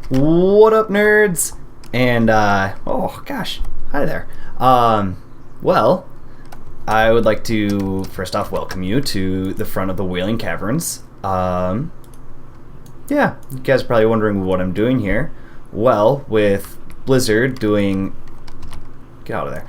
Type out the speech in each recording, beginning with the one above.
What up, nerds? And, oh gosh, hi there. Well, I would like to first off welcome you to the front of the Wailing Caverns. Yeah, you guys are probably wondering what I'm doing here. Well, with Blizzard doing... Get out of there.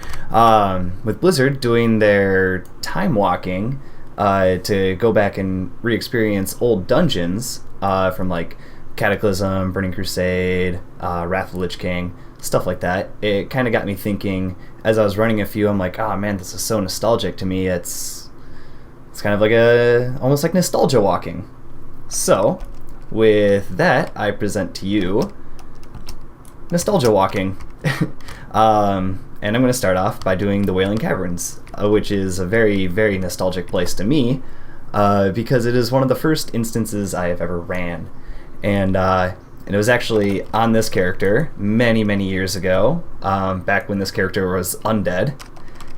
With Blizzard doing their time walking to go back and re-experience old dungeons from like Cataclysm, Burning Crusade, Wrath of the Lich King, stuff like that. It kind of got me thinking as I was running a few. I'm like, oh man, this is so nostalgic to me. It's kind of like almost like nostalgia walking. So with that, I present to you nostalgia walking. And I'm going to start off by doing the Wailing Caverns, which is a very, very nostalgic place to me because it is one of the first instances I have ever ran. And it was actually on this character many, many years ago, back when this character was undead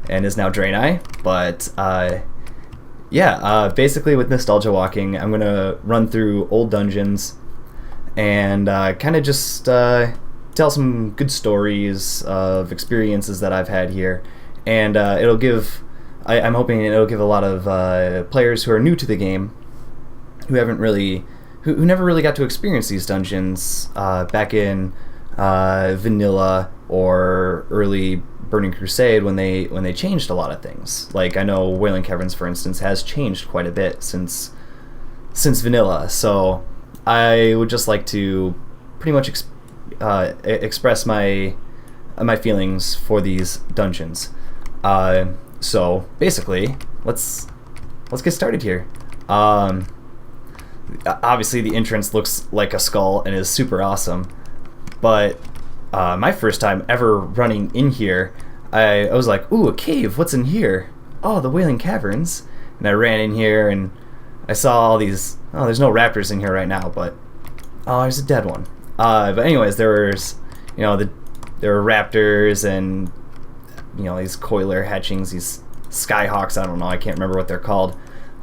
and is now Draenei. But basically with nostalgia walking, I'm going to run through old dungeons and kind of just tell some good stories of experiences that I've had here. And it'll give, I'm hoping it'll give a lot of players who are new to the game, who haven't really... who never really got to experience these dungeons back in vanilla or early Burning Crusade when they changed a lot of things. Like I know Wailing Caverns, for instance, has changed quite a bit since vanilla. So I would just like to pretty much express my feelings for these dungeons. So basically, let's get started here. Obviously the entrance looks like a skull and is super awesome, but my first time ever running in here, I was like, ooh, a cave, what's in here? Oh, the Wailing Caverns. And I ran in here and I saw all these, oh, there's no raptors in here right now, but oh, there's a dead one. But anyways, there were raptors and these coiler hatchings, these skyhawks, I don't know, I can't remember what they're called.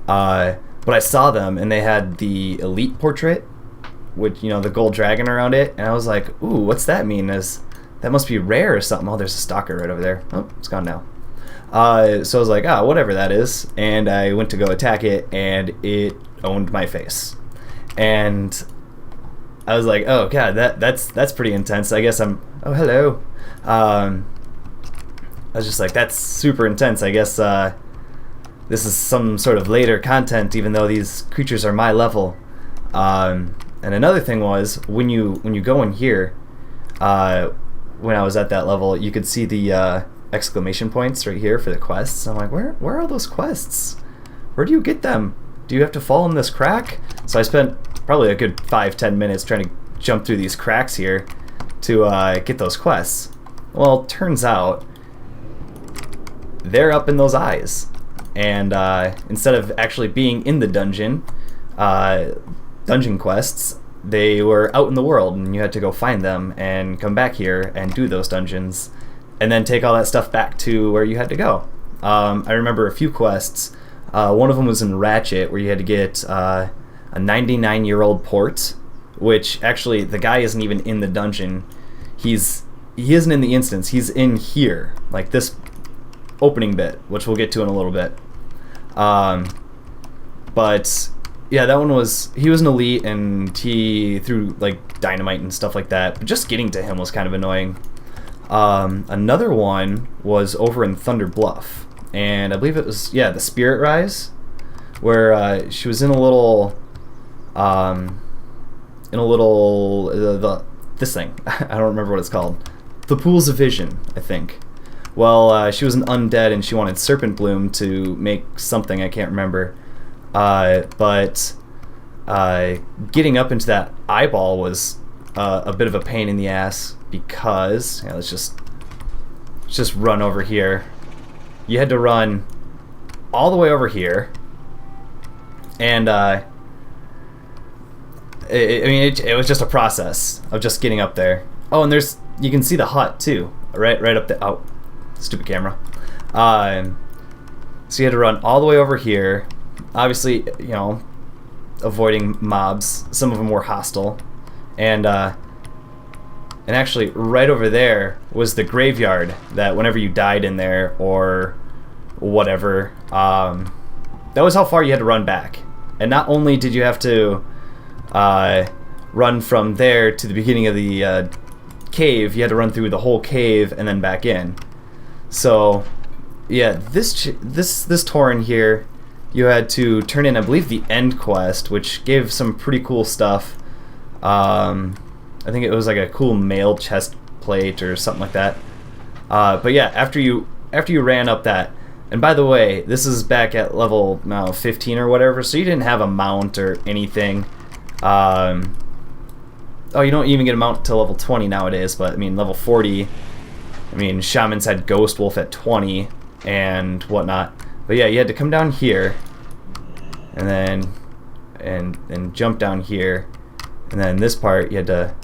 But I saw them, and they had the elite portrait, with the gold dragon around it, and I was like, "Ooh, what's that mean? That must be rare or something." Oh, there's a stalker right over there. Oh, it's gone now. So I was like, whatever that is, and I went to go attack it, and it owned my face, and I was like, "Oh god, that's pretty intense." I guess I'm. Oh, hello. I was just like, "That's super intense." I guess. This is some sort of later content, even though these creatures are my level. And another thing was, when you go in here, when I was at that level, you could see the exclamation points right here for the quests. I'm like, where are those quests? Where do you get them? Do you have to fall in this crack? So I spent probably a good 5-10 minutes trying to jump through these cracks here to get those quests. Well, turns out they're up in those eyes. And instead of actually being in the dungeon quests, they were out in the world, and you had to go find them and come back here and do those dungeons, and then take all that stuff back to where you had to go. I remember a few quests. One of them was in Ratchet, where you had to get a 99-year-old port, which actually the guy isn't even in the dungeon. He isn't in the instance. He's in here, like this opening bit, which we'll get to in a little bit. But yeah, that one he was an elite, and he threw like dynamite and stuff like that, but just getting to him was kind of annoying. Another one was over in Thunder Bluff, and I believe it was, the Spirit Rise, where she was in a little this thing. I don't remember what it's called. The Pools of Vision, I think. Well, she was an undead, and she wanted Serpent Bloom to make something, I can't remember. But getting up into that eyeball was a bit of a pain in the ass, because let's just run over here. You had to run all the way over here, and it was just a process of just getting up there. Oh, and you can see the hut too, right up there. Oh, stupid camera. So you had to run all the way over here. Obviously, avoiding mobs. Some of them were hostile, and And actually, right over there was the graveyard that whenever you died in there or whatever, that was how far you had to run back. And not only did you have to run from there to the beginning of the cave, you had to run through the whole cave and then back in. So, yeah, this Tauren here, you had to turn in, I believe, the end quest, which gave some pretty cool stuff. I think it was like a cool mail chest plate or something like that. But yeah, after you ran up that, and by the way, this is back at level 15 or whatever, so you didn't have a mount or anything. Oh, you don't even get a mount till level 20 nowadays, but I mean level 40. I mean, shamans had Ghost Wolf at 20 and whatnot. But yeah, you had to come down here, and then and jump down here, and then this part you had to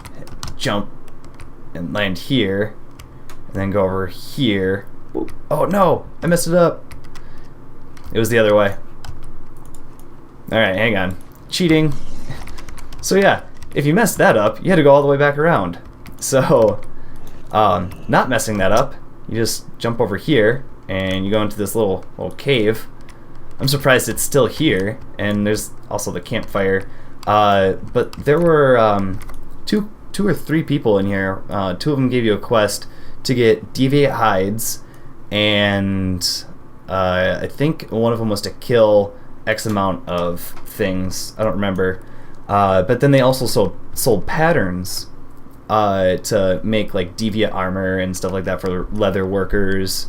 jump and land here, and then go over here. Oh no, I messed it up. It was the other way. Alright, hang on. Cheating. So yeah, if you messed that up, you had to go all the way back around. So, not messing that up, you just jump over here, and you go into this little cave. I'm surprised it's still here, and there's also the campfire. But there were two or three people in here. Two of them gave you a quest to get deviate hides, and I think one of them was to kill X amount of things. I don't remember. But then they also sold patterns to make like deviate armor and stuff like that for leather workers,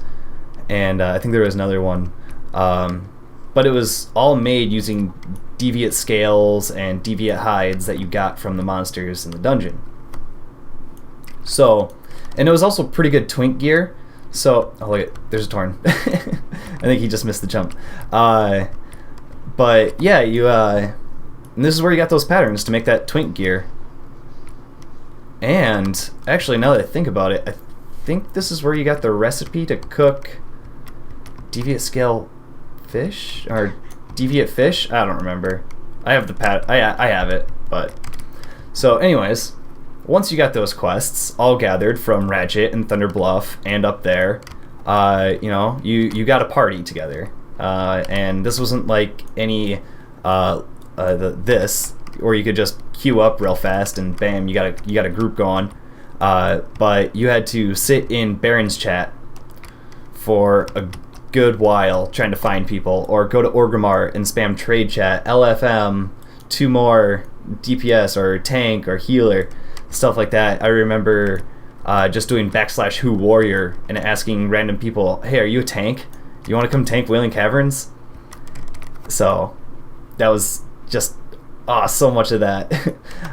and I think there was another one. But it was all made using deviate scales and deviate hides that you got from the monsters in the dungeon. So, and it was also pretty good twink gear. So, oh look, there's a Tauren. I think he just missed the jump. But yeah, and this is where you got those patterns to make that twink gear. And actually, now that I think about it, I think this is where you got the recipe to cook deviate scale fish or deviate fish. I don't remember. I have the I have it, but so anyways, once you got those quests all gathered from Ratchet and Thunder Bluff and up there, you know, you got a party together, and this wasn't like any this or you could just queue up real fast and bam, you got a group going, but you had to sit in Baron's chat for a good while trying to find people, or go to Orgrimmar and spam trade chat LFM 2 more DPS or tank or healer, stuff like that. I remember just doing /who warrior and asking random people, hey, are you a tank? You want to come tank Wailing Caverns? So that was just so much of that.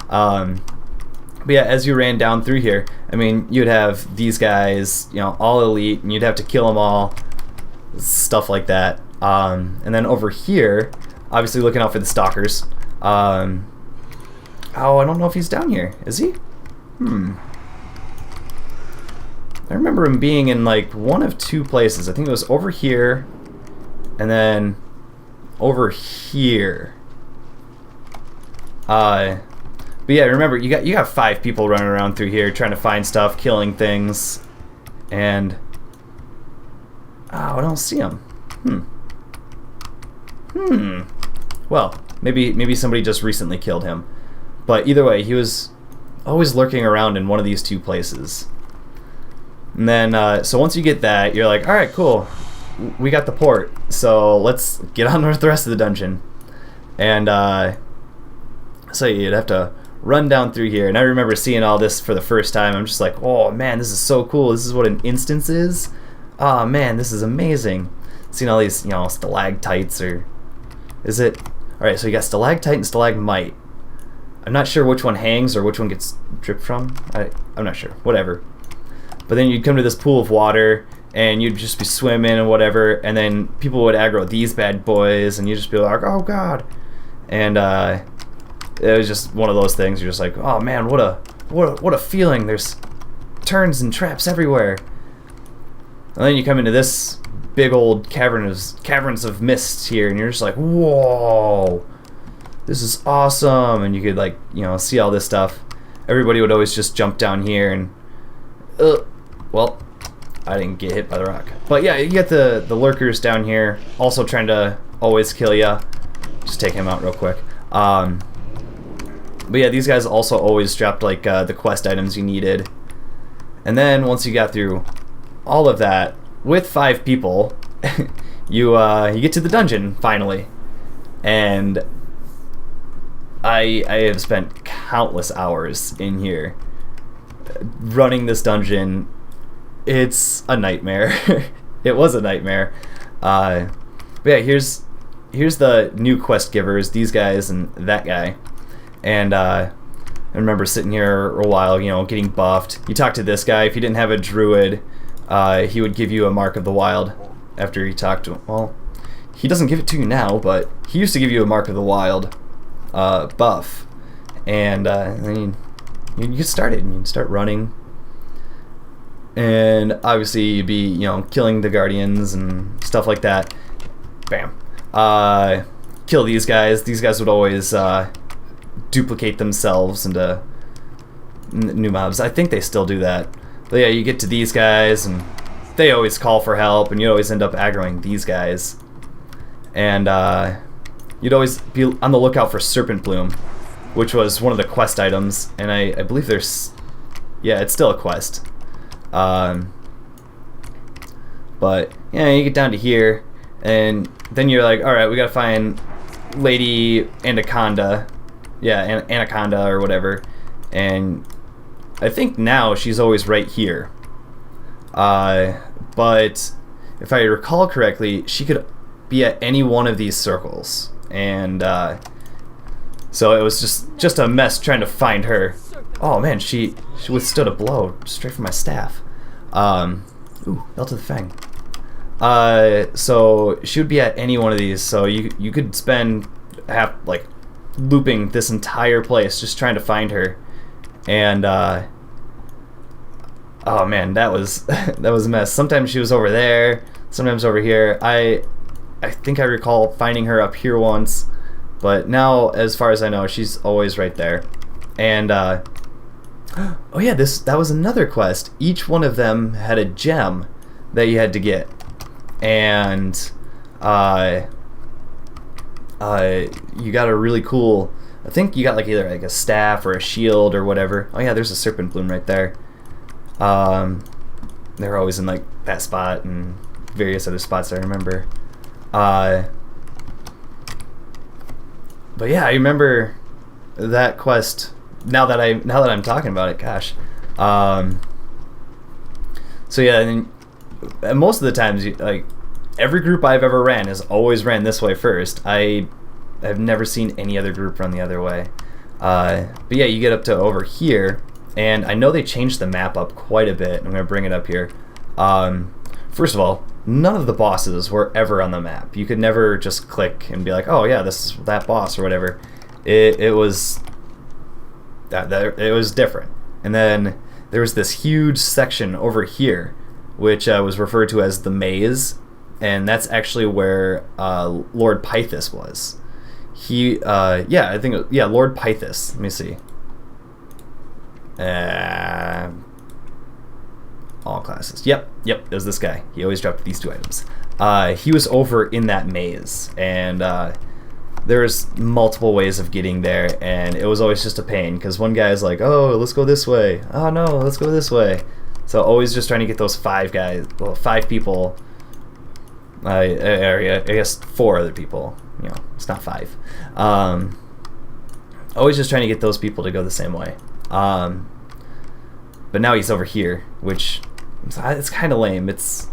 But yeah, as you ran down through here, I mean, you'd have these guys, you know, all elite, and you'd have to kill them all, stuff like that. And then over here, obviously looking out for the stalkers. Oh, I don't know if he's down here. Is he? I remember him being in like one of two places. I think it was over here, and then over here. But yeah, remember, you got 5 people running around through here trying to find stuff, killing things, and I don't see him. Well, maybe somebody just recently killed him. But either way, he was always lurking around in one of these two places. And then, so once you get that, you're like, all right, cool, we got the port, so let's get on with the rest of the dungeon. And so you'd have to run down through here, and I remember seeing all this for the first time. I'm just like, oh man, this is so cool. This is what an instance is. Oh man, this is amazing. Seeing all these, you know, stalactites, or is it? All right, so you got stalactite and stalagmite. I'm not sure which one hangs or which one gets dripped from. I'm not sure. Whatever. But then you'd come to this pool of water, and you'd just be swimming and whatever, and then people would aggro these bad boys, and you'd just be like, oh god. And it was just one of those things. You're just like, oh man, what a feeling. There's turns and traps everywhere. And then you come into this big old caverns of mist here, and you're just like, whoa, this is awesome. And you could, like, you know, see all this stuff. I everybody would always just jump down here and well, I didn't get hit by the rock. But yeah, you get the lurkers down here also trying to always kill ya. Just take him out real quick. But yeah, these guys also always dropped like the quest items you needed. And then once you got through all of that with 5 people, you get to the dungeon finally. And I have spent countless hours in here running this dungeon. It's a nightmare. It was a nightmare. But yeah, here's the new quest givers, these guys and that guy. And I remember sitting here a while, you know, getting buffed. You talk to this guy. If you didn't have a druid, he would give you a Mark of the Wild after you talked to him. Well, he doesn't give it to you now, but he used to give you a Mark of the Wild buff. And then you get started and you start running. And obviously you'd be, you know, killing the guardians and stuff like that. Bam. Kill these guys. These guys would always duplicate themselves into new mobs. I think they still do that. But yeah, you get to these guys and they always call for help, and you always end up aggroing these guys. And you'd always be on the lookout for Serpent Bloom, which was one of the quest items, and I believe there's... yeah, it's still a quest. But yeah, you get down to here, and then you're like, alright, we gotta find Lady Anaconda. Yeah, Anaconda or whatever. And I think now she's always right here. But if I recall correctly, she could be at any one of these circles. And so it was just a mess trying to find her. Oh man, she withstood a blow straight from my staff. Ooh, belt of the fang. So she would be at any one of these. So you could spend like looping this entire place just trying to find her. And oh man, that was that was a mess. Sometimes she was over there, sometimes over here. I think I recall finding her up here once, but now as far as I know, she's always right there. And oh yeah, that was another quest. Each one of them had a gem that you had to get, and you got a really cool... I think you got like either like a staff or a shield or whatever. Oh yeah, there's a Serpent Bloom right there. They're always in like that spot and various other spots I remember. But yeah, I remember that quest. Now that I'm talking about it, gosh. So yeah, and most of the times, like every group I've ever ran has always ran this way first. I've never seen any other group run the other way. But yeah, you get up to over here, and I know they changed the map up quite a bit. I'm gonna bring it up here. First of all, none of the bosses were ever on the map. You could never just click and be like, oh yeah, this is that boss or whatever. It was it was different. And then there was this huge section over here, which was referred to as the Maze, and that's actually where Lord Pythis was. He, yeah, I think, Lord Pythis. Let me see. All classes. Yep, it was this guy. He always dropped these 2 items. He was over in that maze, and there's multiple ways of getting there, and it was always just a pain, because one guy's like, oh, let's go this way. Oh, no, let's go this way. So always just trying to get those 5 people, I guess 4 other people. You know, it's not 5. Always just trying to get those people to go the same way. But now he's over here, which it's kind of lame. It's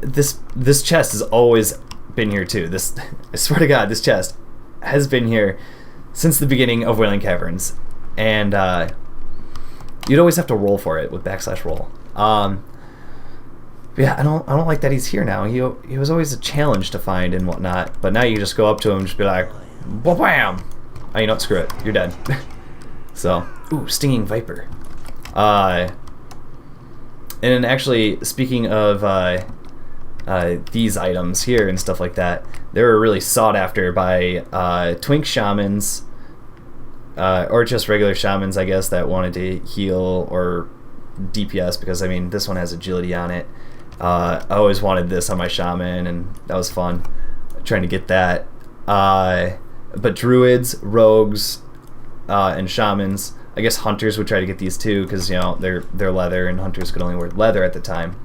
this chest has always been here too. I swear to God, this chest has been here since the beginning of Wailing Caverns, and you'd always have to roll for it with /roll. Yeah, I don't like that he's here now. He was always a challenge to find and whatnot, but now you can just go up to him and just be like, wham! Oh, you know what? Screw it. You're dead. So, ooh, Stinging Viper. And actually, speaking of these items here and stuff like that, they were really sought after by Twink Shamans or just regular shamans, I guess, that wanted to heal or DPS, because I mean this one has agility on it. I always wanted this on my shaman, and that was fun trying to get that. But druids, rogues, and shamans, I guess hunters would try to get these too, because you know they're leather, and hunters could only wear leather at the time.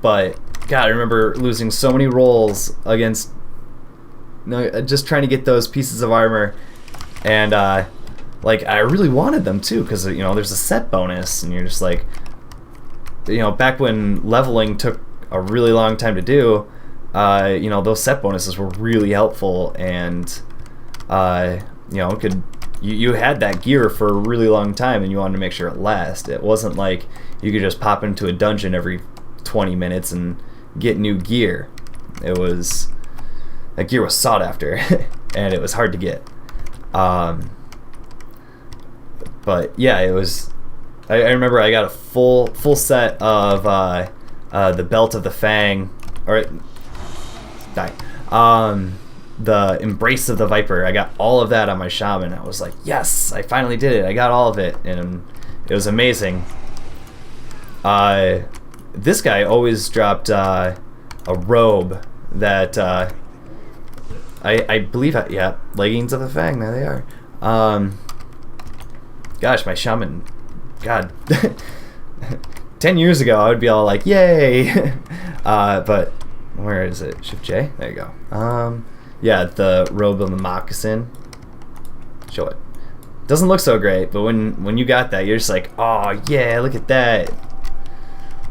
But God, I remember losing so many rolls against, just trying to get those pieces of armor, and like I really wanted them too, because you know there's a set bonus, and you're just like, you know, back when leveling took a really long time to do, you know, those set bonuses were really helpful, and you know, you had that gear for a really long time, and you wanted to make sure it lasted. It wasn't like you could just pop into a dungeon every 20 minutes and get new gear. It was, that gear was sought after, and it was hard to get. But yeah, it was. I remember I got a full set of the Belt of the Fang, or die. The Embrace of the Viper. I got all of that on my shaman. I was like, yes, I finally did it. I got all of it, and it was amazing. This guy always dropped a robe that I believe, yeah, Leggings of the Fang. There they are. Gosh, my shaman. God, 10 years ago I would be all like, yay! But where is it? Shift J? There you go. Yeah, the robe and the moccasin. Show it. Doesn't look so great, but when you got that, you're just like, oh yeah, look at that.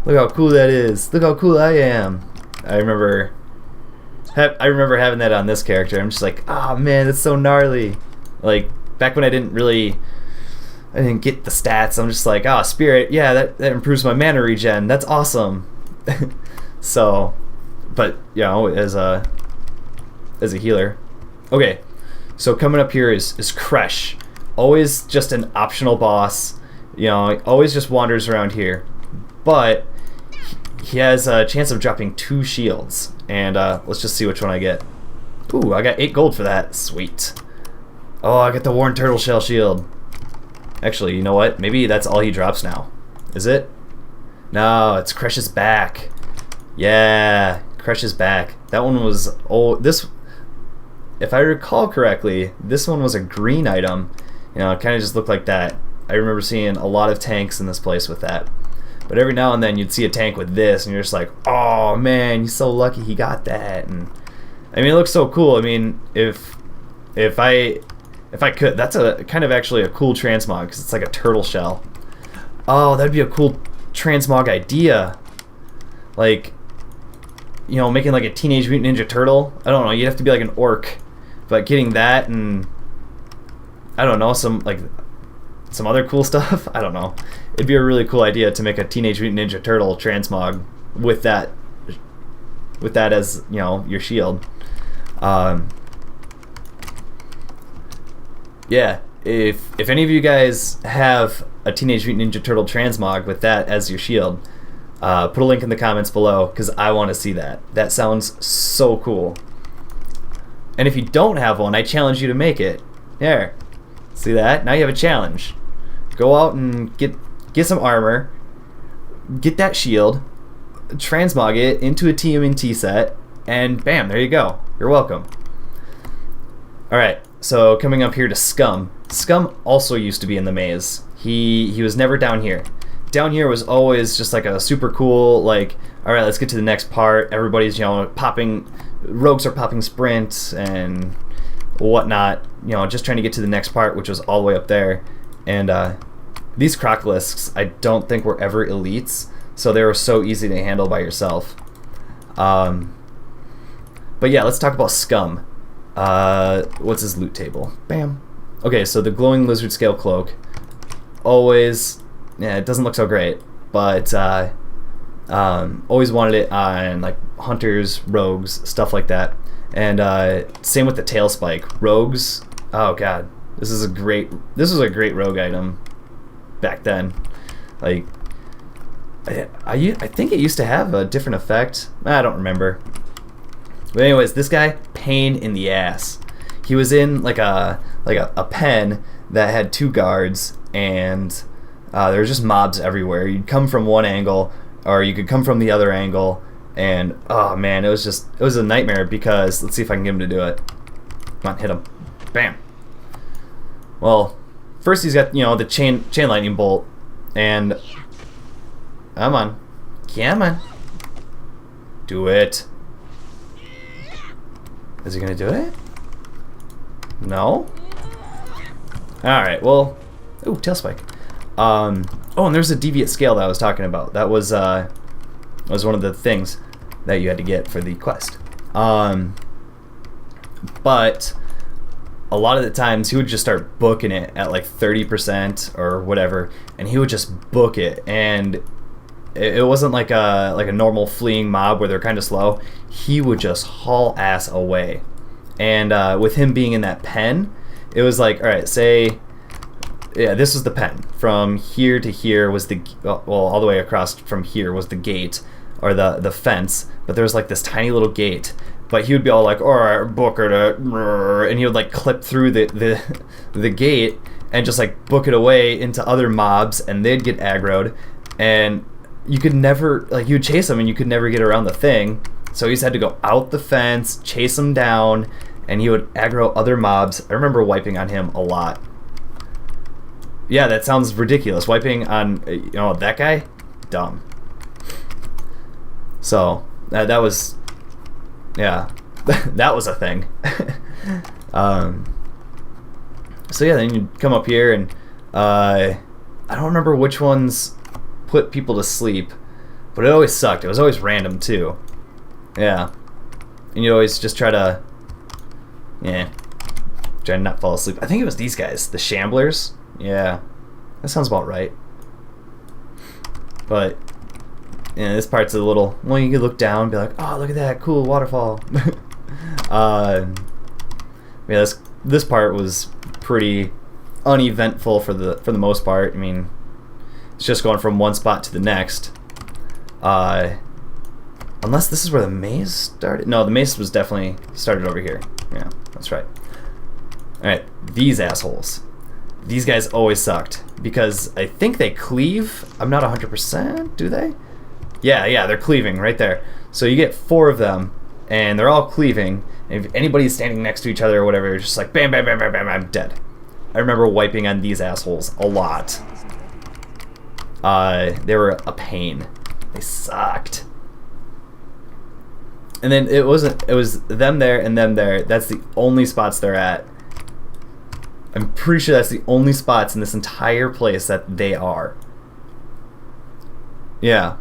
Look how cool that is. Look how cool I am. I remember having that on this character. I'm just like, oh man, that's so gnarly. Like back when I didn't get the stats, I'm just like, spirit, yeah, that improves my mana regen. That's awesome. So, but you know, as a healer. Okay, so coming up here is Kresh. Always just an optional boss. You know, always just wanders around here. But he has a chance of dropping 2 shields. And let's just see which one I get. Ooh, I got 8 gold for that. Sweet. Oh, I got the Worn Turtle Shell shield. Actually, you know what? Maybe that's all he drops now. Is it? No, it's Kresh's back. Yeah, Kresh's back. That one was this. If I recall correctly, this one was a green item. You know, it kind of just looked like that. I remember seeing a lot of tanks in this place with that. But every now and then you'd see a tank with this, and you're just like, oh man, he's so lucky he got that. And I mean, it looks so cool. I mean, if I could, that's a kind of actually a cool transmog, because it's like a turtle shell. Oh, that'd be a cool transmog idea. Like, you know, making like a Teenage Mutant Ninja Turtle. I don't know, you'd have to be like an orc. But getting that and, I don't know, some other cool stuff. I don't know. It'd be a really cool idea to make a Teenage Mutant Ninja Turtle transmog with that as, you know, your shield. Yeah, if any of you guys have a Teenage Mutant Ninja Turtle transmog with that as your shield, put a link in the comments below, because I want to see that. That sounds so cool. And if you don't have one, I challenge you to make it. There. See that? Now you have a challenge. Go out and get some armor, get that shield, transmog it into a TMNT set, and bam, there you go. You're welcome. Alright, so coming up here to Scum. Scum also used to be in the maze. He was never down here. Down here was always just like a super cool, like, alright, let's get to the next part. Everybody's, you know, rogues are popping sprint and whatnot, you know, just trying to get to the next part, which was all the way up there. And these crocolisks, I don't think were ever elites, so they were so easy to handle by yourself. But yeah, let's talk about Scum. What's his loot table? Bam. Okay, so the glowing lizard scale cloak. Always, yeah, it doesn't look so great, but always wanted it on like hunters, rogues, stuff like that. And same with the tail spike. Rogues, oh god, this was a great rogue item back then. Like, I think it used to have a different effect. I don't remember. But anyways, this guy, pain in the ass. he was in like a pen that had 2 guards, and there were just mobs everywhere. You'd come from one angle, or you could come from the other angle, and oh man, it was a nightmare because let's see if I can get him to do it. Come on, hit him. Bam. Well, first he's got, the chain lightning bolt, and come on. Come on. Do it. Is he gonna do it? No? Alright, well, ooh, tail spike. Oh, and there's a deviate scale that I was talking about. That was one of the things that you had to get for the quest. But a lot of the times he would just start booking it at like 30% or whatever, and he would just book it, and it wasn't like a normal fleeing mob where they're kind of slow. He would just haul ass away. And with him being in that pen, it was like, all right, say, yeah, this was the pen. From here to here was all the way across from here was the gate, or the fence, but there was like this tiny little gate. But he would be all like, all right, booker to, and he would like clip through the gate and just like book it away into other mobs, and they'd get aggroed, and you could never, like, you would chase them and you could never get around the thing. So he just had to go out the fence, chase them down, and he would aggro other mobs. I remember wiping on him a lot. Yeah, that sounds ridiculous. Wiping on, that guy? Dumb. So, that was, yeah, that was a thing. So yeah, then you'd come up here, and I don't remember which ones put people to sleep, but it always sucked. It was always random too. Yeah, and you always just try to not fall asleep. I think it was these guys, the Shamblers. Yeah, that sounds about right. But this part's a little, well, you could look down and be like, oh, look at that cool waterfall. Yeah, this part was pretty uneventful for the most part. I mean, it's just going from one spot to the next. Unless this is where the maze started. No, the maze was definitely started over here. Yeah, that's right. Alright, these assholes. These guys always sucked, because I think they cleave. I'm not 100%, do they? Yeah, they're cleaving right there. So you get 4 of them, and they're all cleaving. And if anybody's standing next to each other or whatever, it's just like bam, bam, bam, bam, bam, I'm dead. I remember wiping on these assholes a lot. They were a pain. They sucked. And then it was them there and them there. That's the only spots they're at. I'm pretty sure that's the only spots in this entire place that they are. Yeah.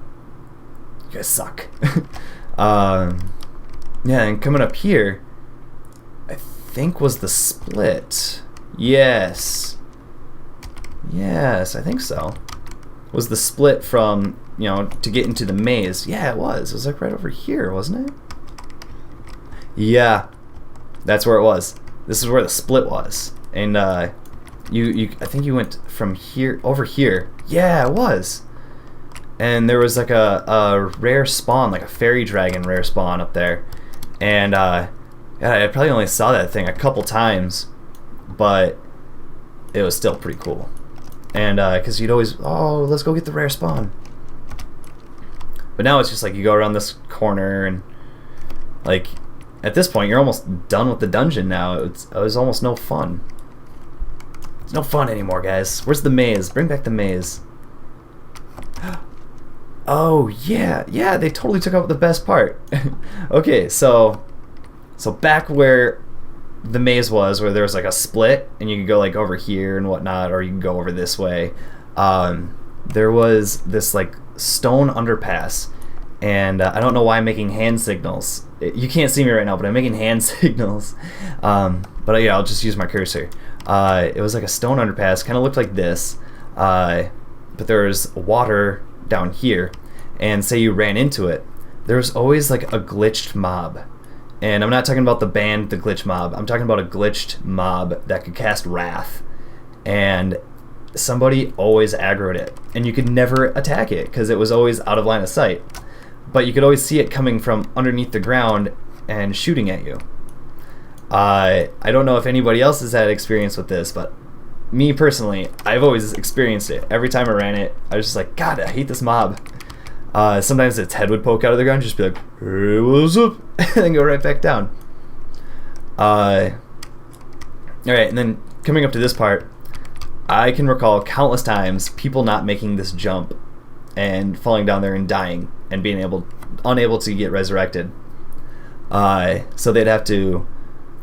You guys suck. Yeah, and coming up here, I think was the split. Yes, I think so. Was the split from, to get into the maze. Yeah, it was. It was like right over here, wasn't it? Yeah, that's where it was. This is where the split was. And I think you went from here over here. Yeah, it was. And there was like a rare spawn, like a fairy dragon rare spawn up there. And yeah, I probably only saw that thing a couple times, but it was still pretty cool. And because you'd always, oh, let's go get the rare spawn. But now it's just like you go around this corner, and like at this point you're almost done with the dungeon now. It was almost no fun. It's no fun anymore, guys. Where's the maze? Bring back the maze. Oh yeah, they totally took out the best part. Okay, so back where the maze was, where there was like a split and you could go like over here and whatnot, or you can go over this way, there was this like stone underpass, and I don't know why I'm making hand signals. You can't see me right now, but I'm making hand signals. But yeah, I'll just use my cursor. It was like a stone underpass, kind of looked like this, but there was water down here, and say you ran into it, there was always like a glitched mob. And I'm not talking about the band, the glitch mob. I'm talking about a glitched mob that could cast wrath, and somebody always aggroed it, and you could never attack it because it was always out of line of sight, but you could always see it coming from underneath the ground and shooting at you. I don't know if anybody else has had experience with this, but me personally, I've always experienced it. Every time I ran it, I was just like, God, I hate this mob. Sometimes its head would poke out of the ground, just be like, hey, what's up? And then go right back down. Alright, and then coming up to this part, I can recall countless times people not making this jump and falling down there and dying and being unable to get resurrected. So they'd have to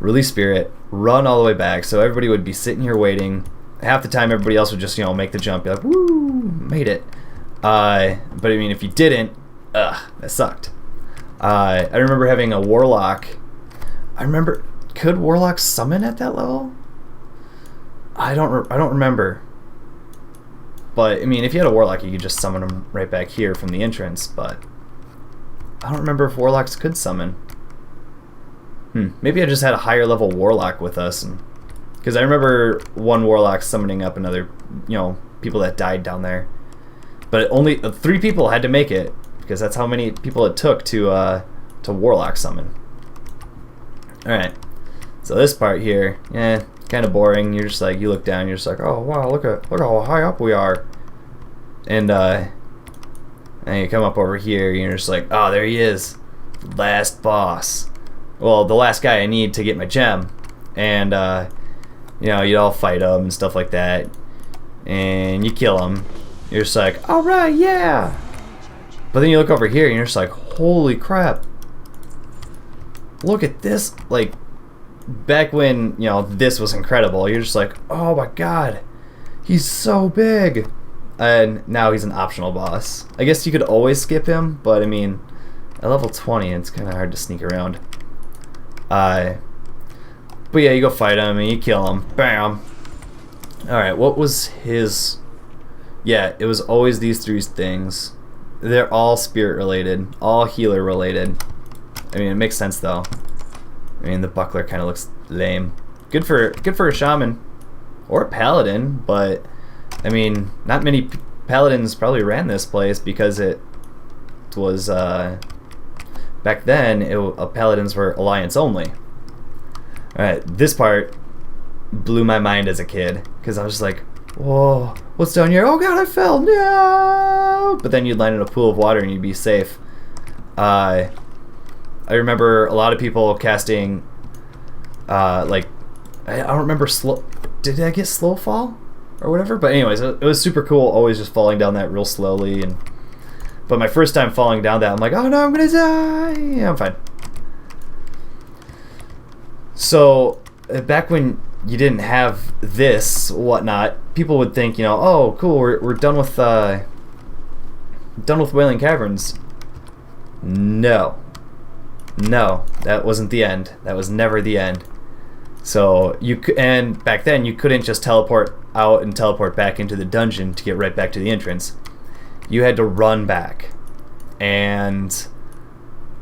release spirit, run all the way back, so everybody would be sitting here waiting. Half the time everybody else would just, make the jump, be like, woo, made it. But I mean, if you didn't, that sucked. I remember having a warlock. Could warlocks summon at that level? I don't remember. But I mean, if you had a warlock, you could just summon them right back here from the entrance. But I don't remember if warlocks could summon. Maybe I just had a higher level warlock with us, because I remember one warlock summoning up another, people that died down there. But only 3 people had to make it, because that's how many people it took to warlock summon. All right. So this part here, kind of boring. You're just like, you look down, you're just like, oh wow, look how high up we are. And you come up over here, you're just like, oh, there he is, last boss. Well, the last guy I need to get my gem. And you'd all fight him and stuff like that, and you kill him. You're just like, all right, yeah. But then you look over here, and you're just like, holy crap. Look at this, like, back when, this was incredible, you're just like, oh my god, he's so big. And now he's an optional boss. I guess you could always skip him, but I mean, at level 20, it's kind of hard to sneak around. But yeah, you go fight him, and you kill him. Bam. Alright, what was his... Yeah, it was always these 3 things. They're all spirit related, all healer related. I mean, it makes sense though. I mean, the buckler kind of looks lame. Good for a shaman or a paladin, but I mean, not many paladins probably ran this place, because it was back then. Paladins were alliance only. All right, this part blew my mind as a kid, because I was just like, whoa, what's down here? Oh god, I fell, no! But then you'd land in a pool of water and you'd be safe. I remember a lot of people casting, I don't remember did I get slow fall or whatever? But anyways, it was super cool, always just falling down that real slowly. But my first time falling down that, I'm like, oh no, I'm gonna die. Yeah, I'm fine. So back when you didn't have this whatnot, people would think, oh cool, we're done with Wailing Caverns. No, that wasn't the end. That was never the end. So and back then you couldn't just teleport out and teleport back into the dungeon to get right back to the entrance. You had to run back, and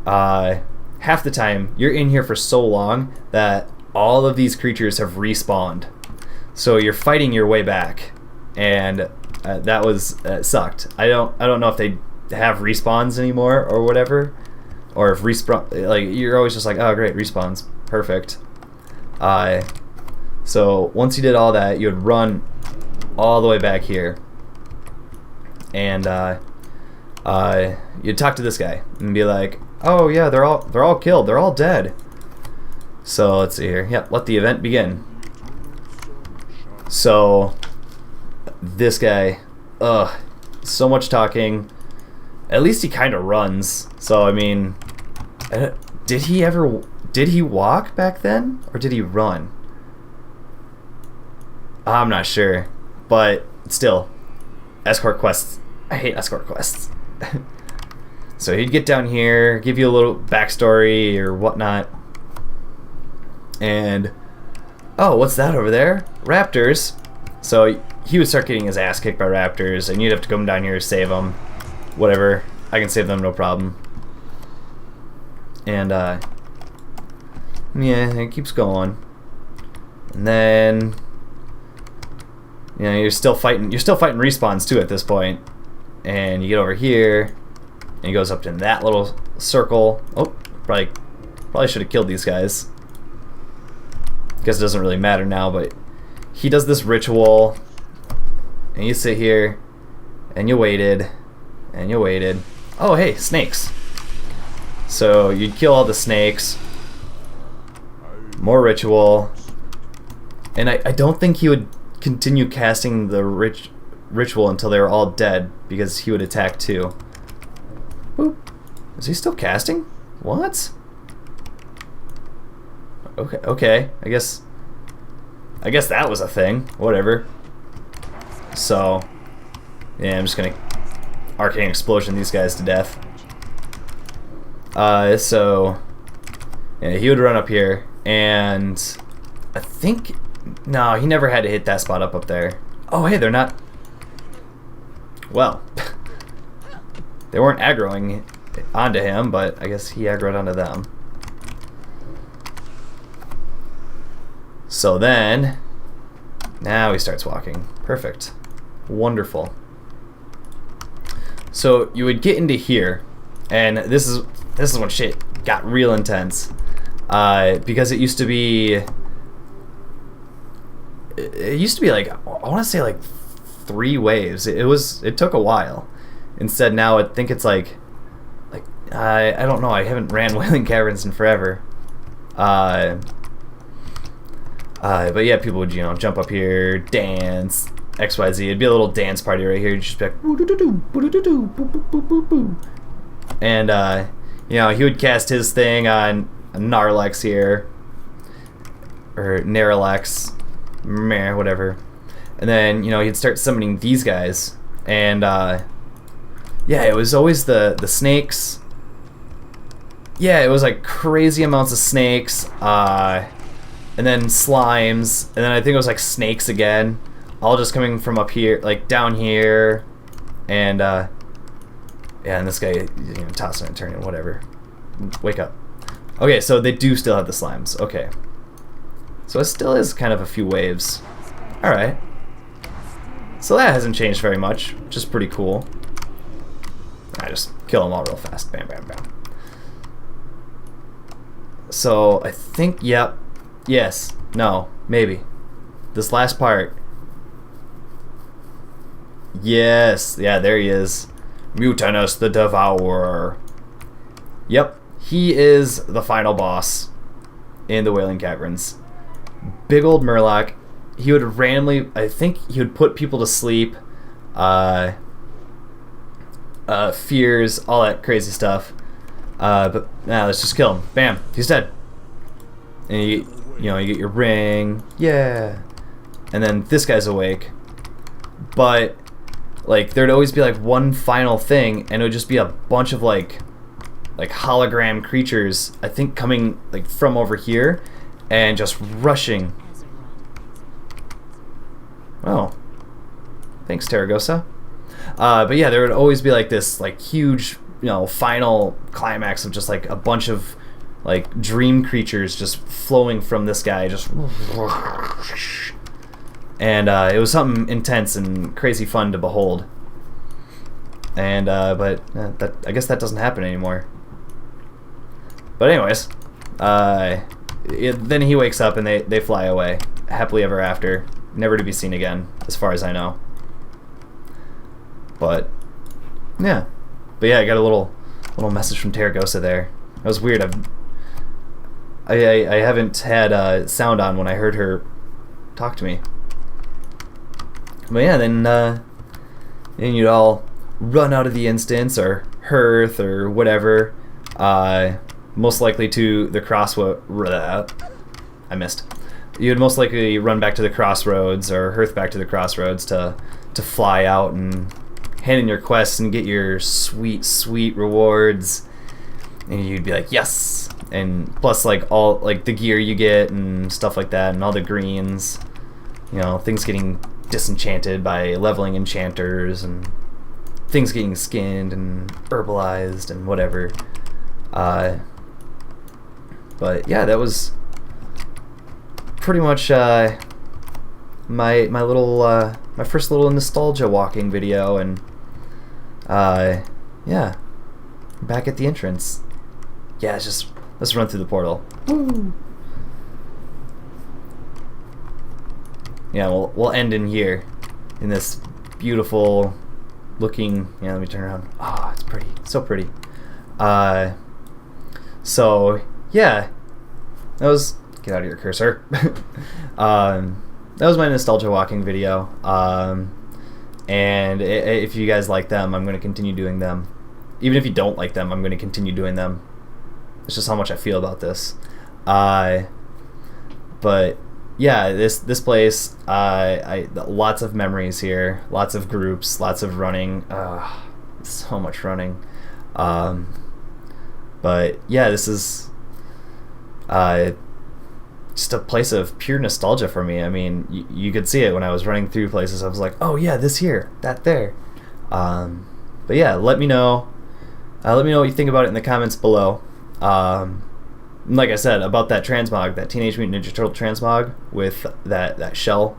half the time you're in here for so long that all of these creatures have respawned. So you're fighting your way back, and that sucked. I don't know if they have respawns anymore or whatever, or if respawn, you're always just like, oh great, respawns, perfect. So once you did all that, you would run all the way back here, and you'd talk to this guy and be like, oh yeah, they're all killed, they're all dead. So let's see here. Yep, let the event begin. So this guy, so much talking. At least he kind of runs. So I mean, did he walk back then, or did he run? I'm not sure, but still, escort quests. I hate escort quests. So he'd get down here, give you a little backstory or whatnot, and oh, what's that over there? Raptors. So he would start getting his ass kicked by raptors, and you'd have to come down here to save them. Whatever, I can save them, no problem. And yeah, it keeps going. And then you're still fighting respawns too at this point. And you get over here, and he goes up to that little circle. Oh, probably should have killed these guys. guess it doesn't really matter now, but he does this ritual, and you sit here, and you waited, and you waited. Oh, hey, snakes. So you'd kill all the snakes, more ritual, and I don't think he would continue casting the ritual until they were all dead, because he would attack too. Boop. Is he still casting? What? Okay. I guess that was a thing. Whatever. So, yeah, I'm just gonna arcane explosion these guys to death. So, yeah, he would run up here, and I think, no, he never had to hit that spot up there. Oh, hey, they're not. Well, they weren't aggroing onto him, but I guess he aggroed onto them. So then, now he starts walking. Perfect. Wonderful. So you would get into here, and this is when shit got real intense, because it used to be like, I want to say like 3 waves. It took a while. Instead, now I think it's like I don't know. I haven't ran Wailing Caverns in forever. But yeah, people would, jump up here, dance, XYZ. It'd be a little dance party right here. You'd just be like, and he would cast his thing on Narlex here, or Narlex, meh, whatever. And then he'd start summoning these guys, and yeah, it was always the snakes. Yeah, it was like crazy amounts of snakes, and then slimes, and then I think it was like snakes again, all just coming from up here, like down here, and yeah, and this guy, tossing and turning, whatever. Wake up. Okay, so they do still have the slimes. Okay, so it still is kind of a few waves. All right, so that hasn't changed very much, which is pretty cool. I just kill them all real fast. Bam, bam, bam. So I think, yep, yes, no, maybe. This last part. Yes, yeah, there he is. Mutinous the Devourer. Yep, he is the final boss in the Wailing Caverns. Big old Murloc. He would randomly, I think he would put people to sleep, fears, all that crazy stuff. But now let's just kill him. Bam, he's dead. And you get your ring, yeah. And then this guy's awake. But like there'd always be like one final thing, and it would just be a bunch of like hologram creatures, I think coming like from over here and just rushing. Oh. Thanks, Taragosa. But yeah, there would always be like this like huge, final climax of just like a bunch of like dream creatures just flowing from this guy, just, and it was something intense and crazy fun to behold. And but that, I guess that doesn't happen anymore. But anyways, then he wakes up and they fly away happily ever after, never to be seen again, as far as I know. But yeah, I got a little message from Taragosa there. That was weird. I haven't had sound on when I heard her talk to me. But yeah, then you'd all run out of the instance or hearth or whatever. Most likely to the crossroads. I missed. You'd most likely run back to the crossroads or hearth back to the crossroads to fly out and hand in your quests and get your sweet rewards. And you'd be like, yes! And plus like all like the gear you get and stuff like that, and all the greens. Things getting disenchanted by leveling enchanters, and things getting skinned and herbalized and whatever. But yeah, that was pretty much my little my first little nostalgia walking video, and yeah, back at the entrance. Yeah, let's run through the portal. Woo. yeah, we'll end in here, in this beautiful looking. Yeah, let me turn around. Oh, it's pretty, so pretty. So yeah, that was, get out of your cursor. That was my nostalgia walking video. And if you guys like them, I'm going to continue doing them. Even if you don't like them, I'm going to continue doing them. It's just how much I feel about this. But yeah, this place, lots of memories here, lots of groups, lots of running. So much running. But yeah, this is just a place of pure nostalgia for me. I mean, you could see it when I was running through places. I was like, oh yeah, this here, that there. But yeah, let me know. Let me know what you think about it in the comments below. Like I said, about that transmog, that Teenage Mutant Ninja Turtle transmog with that shell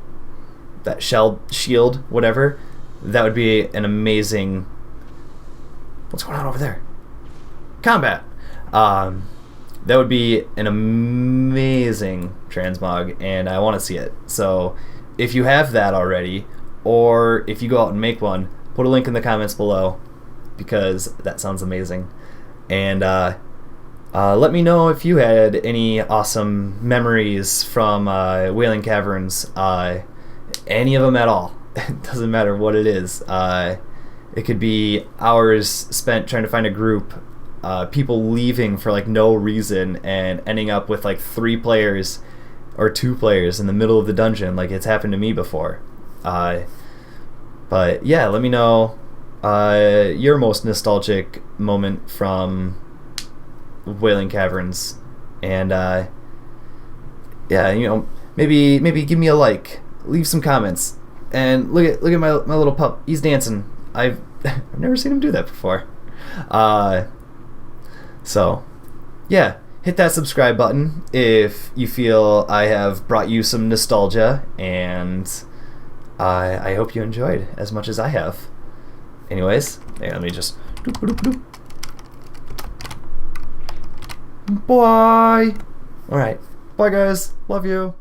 shield, whatever. That would be an amazing. What's going on over there? Combat. That would be an amazing transmog, and I want to see it. So if you have that already, or if you go out and make one, put a link in the comments below, because that sounds amazing. And let me know if you had any awesome memories from Wailing Caverns, any of them at all. It doesn't matter what it is. It could be hours spent trying to find a group, people leaving for like no reason and ending up with like 3 players or 2 players in the middle of the dungeon, like it's happened to me before. But yeah, let me know your most nostalgic moment from Wailing Caverns, and yeah, you know, maybe give me a like, leave some comments, and look at my little pup. He's dancing. I've never seen him do that before. So yeah, hit that subscribe button if you feel I have brought you some nostalgia, and I hope you enjoyed as much as I have. Anyways, yeah, let me just bye. Alright, bye guys, love you.